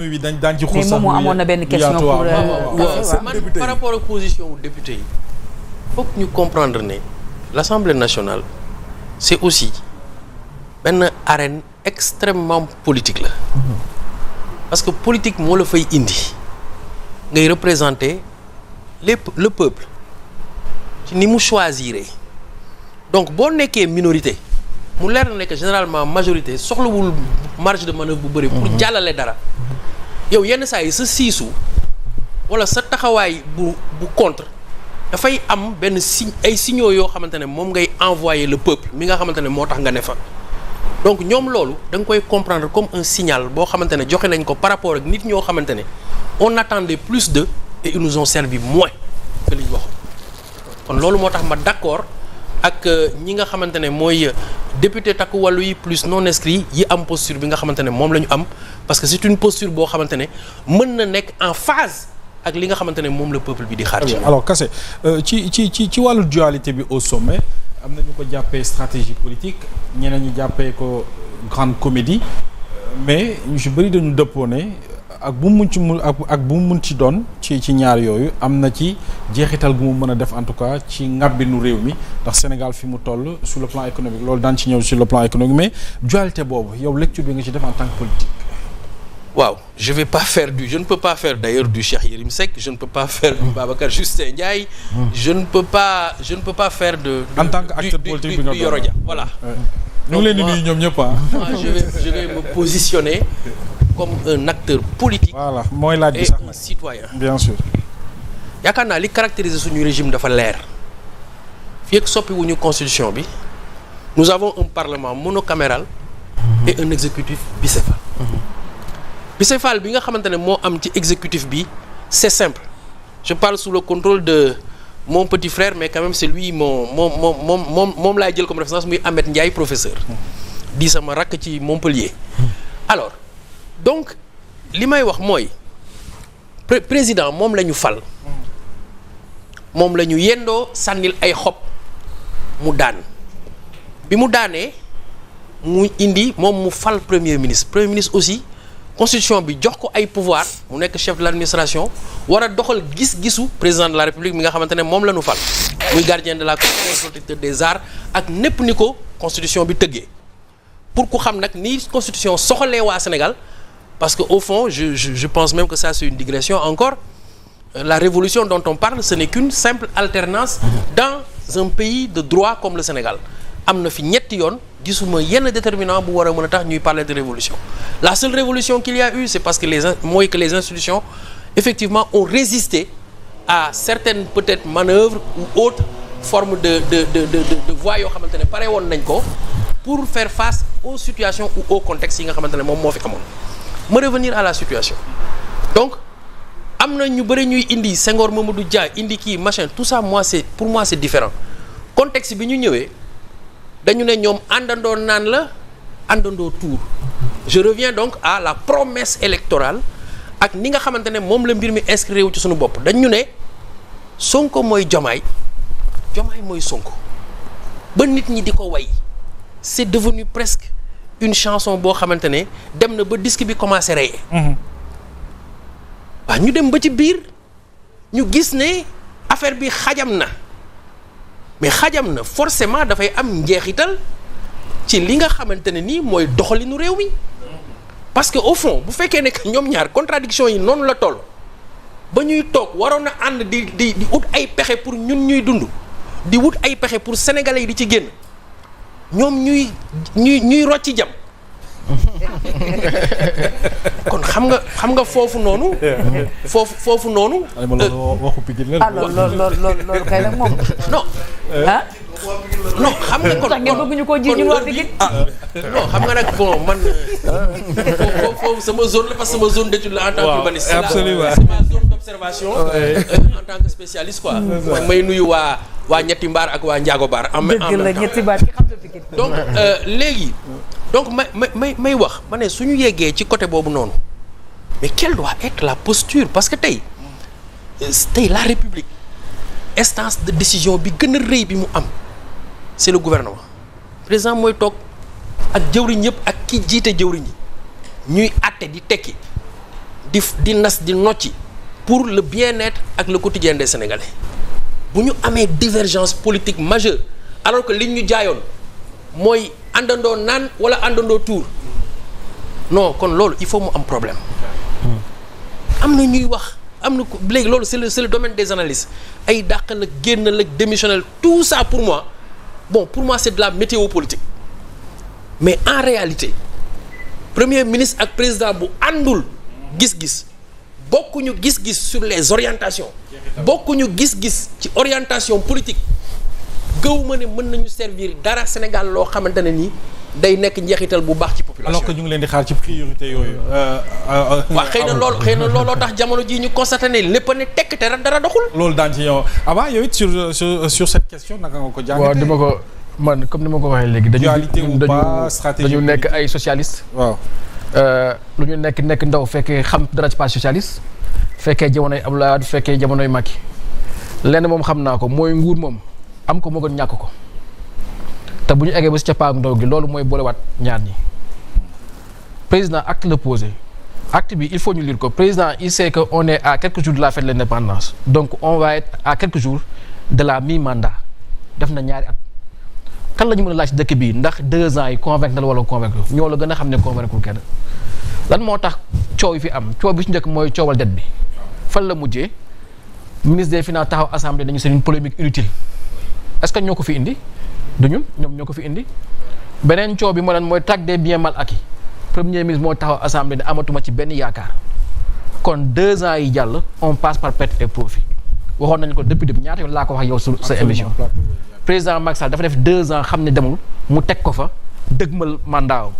oui dañ ci mais moom amoon na benn question pour man par rapport ak position député yi faut que ñu comprendre ne l'Assemblée nationale c'est aussi benn arène extrêmement politique la parce que politique moo la fay indi ngay représenter le peuple ci ni mu choisir donc boo nekkee minorité mu leer na nekk généralement majorité soxlawul marge de manœuvre bu bëri pour jàllale dara yow yenn saa yi sa siisu wala sa taxawaay bu contre dafay am benn ay signaux yoo xamante ne moom ngay envoyer le peuple mi nga xamante ne moo tax nga ne fa donc ñoom loolu da nga koy comprendre comme un signal boo xamante ne joxe nañ ko par rapport ak nit ñoo xamante ne on attendait plus d'eux et ils nous ont servi moins que li ñu waxoon kon loolu moo tax ma d'accord ak ñi nga xamante ne mooy député takku wàllu yi plus non inscrits yi am posture bi nga xamante ne moom la ñu am parce que c'est une posture boo xamante ne mën na nekk en phase ak li nga xamante ne moom la peuple bi di xaar ci alors Kassé ci wàllu dualité bi au sommet am na ñu ko jàppee stratégie politique ñeneen ñi jàppee ko grande comédie mais ñu si bëri dañu dëppoo ne ak bu mu mun ci doon ci ñaar yooyu am na ci jeexital gu mu mën a def en tout cas ci ngàbbinu réew mi ndax Sénégal fi mu toll sur le plan économique loolu daan ci ñëw sur le plan économique mais dualité boobu yow lecture bi nga ci def en tant que politique. waaw je ne peux pas faire d'ailleurs du Cheikh Yérim Seck je ne peux pas faire du Babacar Justin Ndiaye je ne peux pas faire de en tant qu'acteur politique bi nga du Yoro Dia voilà. ñu ngi leen di nuyu ñoom ñëpp moi je vais me positionner comme un acteur politique. voilà mooy laaj bi et sax un citoyen. bien sûr. yaakaar naa li caractériser suñu régime dafa leer fii ak soppiwuñu constitution bi nous avons un parlement monocaméral et un exécutif bicéphale. bicéphale bi nga xamante ne moo am ci exécutif bi c'est simple je parle sous le contrôle de mon petit frère mais quand même c'est lui moom laay jël comme référence muy Ahmed Ndiaye professeur di sama rakk ci Montpellier alors donc li may wax mooy président moom la ñu fal moom la ñu yendoo sànnil ay xob mu daan bi mu daanee mu indi moom mu fal premier ministre aussi constitution bi jox ko ay pouvoir mu nekk chef de l'administration war a doxal gis-gisu président de la république mi nga xamante ne moom la ñu fal muy gardien de la constitution protecteur des arts ak népp ni ko constitution bi tëggee pour ku xam nag ni constitution soxalee waa Sénégal parce que au fond je pense même que ça c'est une digression encore la révolution dont on parle ce n'est qu'une simple alternance dans un pays de droit comme le Sénégal am na fi ñetti yoon gisuma yenn déterminant bu war a mën a tax ñuy parler de révolution la seule révolution qu'il y a eu c'est parce que les institutions effectivement ont résisté à certaines peut-être manœuvres ou autres formes de voies yoo xamante ne pare woon nañ ko pour faire face aux situations ou aux contextes yi nga xamante ne moom moo fi amoon ma revenir à la situation donc am na ñu bëri ñuy indi Senghor Mamadou Dia indi kii machin tout ça pour moi c'est différent contexte bi ñu ñëwee dañu ne ñoom àndandoo naan la àndandoo tuur je reviens donc à la promesse électorale ak ni nga xamante ne moom la mbir mi inscrire wu ci suñu bopp dañu ne Sonko mooy Jomaay mooy Sonko ba nit ñi di ko way c'est devenu presque une chanson boo xamante ne dem na ba disque bi commencé rey waaw ñu dem ba ci biir ñu gis ne affaire bi xajam na mais xajam na forcément dafay am njeexital ci li nga xamante ne nii mooy doxalinu réew mi parce que au fond bu fekkee ne ñoom ñaar contradiction yi noonu la toll ba ñuy toog waroon a ànd di wut ay pexe pour ñun ñuy dund di wut ay pexe pour sénégalais yi di ci génn ñoom ñuy rocci jam kon xam nga foofu noonu. foofu noonu. waxu Pikine la. loolu kay nag moom. non. ah. non xam nga kon tax ngeen bëgg ñu koo ji ñun waa Pikine. non xam nga nag bon man foofu sama zone la parce que sama zone d'étude la en tant qu'urbaniste. absolument c'est ma zone d'observation. en tant que spécialiste quoi. may nuyu waa ñetti mbaar ak waa Ndiago Baar. en même temps dëgg la ñetti baar ci xam na Pikine. donc léegi. donc may wax ma ne suñu yeggee ci côté boobu noonu mais quelle doit être la posture parce que tey la République instance de décision bi gën a rëy bi mu am c'est le gouvernement président mooy toog ak jëwriñ yëpp ak ki jiite jëwriñ yi ñuy àtte di tekki di nas di nocci pour le bien-être ak le quotidien des Sénégalais bu ñu amee divergence politique majeure alors que liñ ñu jaayoon mooy àndandoo naan wala àndandoo tuur non kon loolu il faut mu am problème am na ñuy wax am na léegi loolu c'est le domaine des analystes ay dàq la génn la démissionnel tout ça pour moi c'est de la météo politique mais en réalité premier ministre ak président bu àndul gis-gis bokkuñu gis-gis sur les orientations bokkuñu gis-gis ci orientation politique gëw ma ne mën nañu servir dara Sénégal loo xamante ne nii day nekk njeexital bu baax ci population alors que ñu ngi leen di xaar ci priorité yooyu. waaw xëy na looloo tax jamono jii ñu constaté ne lépp a ne tekk te dara doxul. loolu daan ci yow Aba yow it sur cette question naka nga ko jàngatee. waaw dama ko man comme ni ma ko waxee léegi. dañu nekk ay socialiste. waaw. lu ñu nekk ndaw fekkee xam dara ci parti socialiste fekkee jamonoy Abdoulaye Wade fekkee jamonoy Macky lenn moom xam naa ko mooy nguur moom am ko moo gën ñàkk ko te bu ñu eggee ba si cappaandu ndaw gi loolu mooy boolewaat ñaar ñi président acte la posé acte bi il faut ñu lire ko président il sait que on est à quelques jours de la fête de l'indépendance donc on va être à quelques jours de la mi-mandat def na ñaari at kan la ñu mën a laaj ci dëkk bi ndax 2 ans yi convaincre na la wala convaincre ñoo la gën a xam ne convaincre kenn lan moo tax coow yi fi am coow bi ci njëkk mooy coowal dette bi fan la mujjee ministre des finances taxaw assemblée dañu c'est une polémique inutile est-ce que ñoo ko fi indi du ñun ñoom ñoo ko fi indi beneen coow bi moo leen mooy traque des biens mal acquis premier ministre moo taxaw assemblée ne amatuma ci benn yaakaar kon 2 ans yi jàll on passe par perte et profit waxoon nañu ko depuis ñaata yoon laa ko wax yow sur sa émission président Macky Sall dafa def 2 ans xam ne demul mu teg ko fa dëgmal mandat am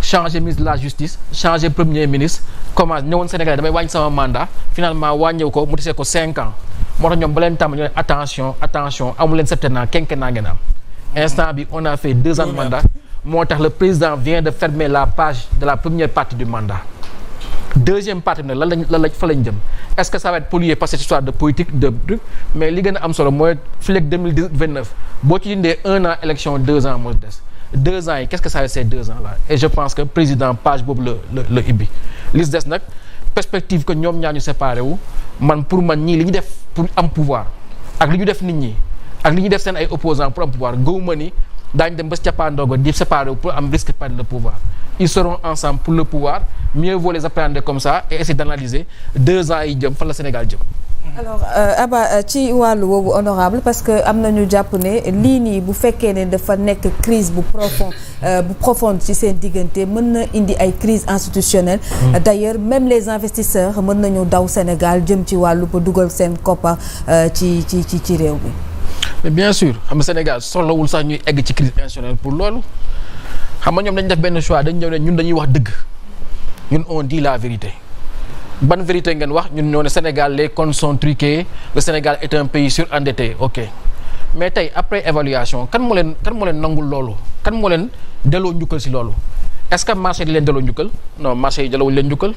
changer ministre de la justice changer premier ministre commence ñëwoon Sénégal damay wàññi sama mandat finalement wàññew ko mu desee ko 5 ans moo tax ñoom ba leen tàmm ñu ne attention amu leen septennat quinquennat ngeen am instant bi on a fait 2 ans de mandat moo tax le président vient de fermer la page de la première partie du mandat deuxième partie bi nag lan lañ fa lañ jëm est-ce que ça va être pollué par cette histoire de politique de truc mais li gën a am solo mooy fii ak 2029 boo ci dindee 1 an élection 2 ans moo des 2 ans yi qu'est-ce que ça va être ces 2 ans là et je pense que président page boobu la ibbi li des nag perspective que ñoom ñaar ñu séparé wu man pour man ñii li ñu def pour am pouvoir ak li ñu def nit ñi ak li ñu def seen ay opposants pour am pouvoir gëwuma ni daañu dem ba si cappaandoogo di séparé wu pour am risque de perdre le pouvoir ils seront ensemble pour le pouvoir mieux vaut les appréhender comme ça et essayer d'analyser 2 ans yi jëm fan la Sénégal jëm. alors Aba ci wàllu woowu honorable parce que am nañu jàpp ne lii nii bu fekkee ne dafa nekk crise bu profonde ci seen diggante mën na indi ay crise institutionnelle d'ailleurs même les investisseurs mën nañu daw Sénégal jëm ci wàllu ba dugal seen koppar ci réew bi. mais bien sûr xam nga Sénégal soxlawul sax ñuy egg ci crise institutionnelle pour loolu xam nga ñoom dañu def benn choix dañu ñëw ne ñun dañuy wax dëgg ñun on dit la vérité. ban vérité ngeen wax ñun ñoo ne Sénégal les comptes sont truqués le Sénégal est un pays surendetté ok mais tey après évaluation kan moo leen nangul loolu kan moo leen delloo njukkal ci loolu est-ce que marché yi di leen delloo njukkal non marché yi delloo leen njukkal